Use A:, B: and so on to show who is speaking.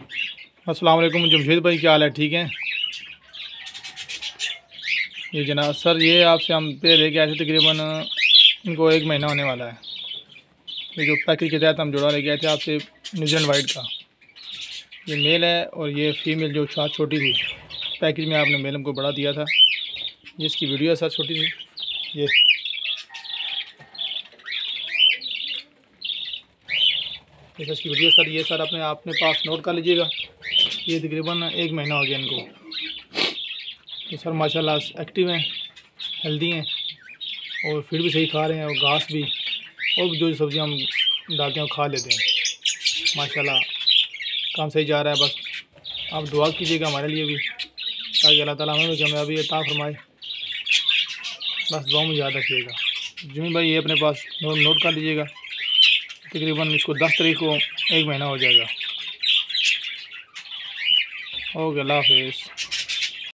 A: अस्सलाम वालेकुम जमशेद भाई, क्या हाल है? ठीक हैं? ये जनाब सर, ये आपसे हम पे लेके आए थे, तकरीबन इनको 1 महीना होने वाला है। ये जो पैकेज के तहत हम जुड़ा लेके आए थे आपसे, न्यूजीलैंड वाइट का। ये मेल है और ये फ़ीमेल जो साथ छोटी थी। पैकेज में आपने मेल हमको बड़ा दिया था। ये इसकी वीडियो है सर, छोटी सी। ये सर इसकी वीडियो सर, ये सर अपने पास नोट कर लीजिएगा। ये तकरीबन 1 महीना हो गया इनको। तो सर माशाल्लाह एक्टिव हैं, हेल्दी हैं और फीड भी सही खा रहे हैं और घास भी, और जो सब्ज़ियाँ हम डालते हैं वो खा लेते हैं। माशाल्लाह काम सही जा रहा है। बस आप दुआ कीजिएगा हमारे लिए भी, ताकि अल्लाह ताला हमें भी कामयाबी अता फरमाए। बस दुआ में याद रखिएगा। जिमी भाई ये अपने पास नोट कर लीजिएगा। तकरीबन इसको 10 तारीख को 1 महीना हो जाएगा। ओके, अल्लाह हाफिज़।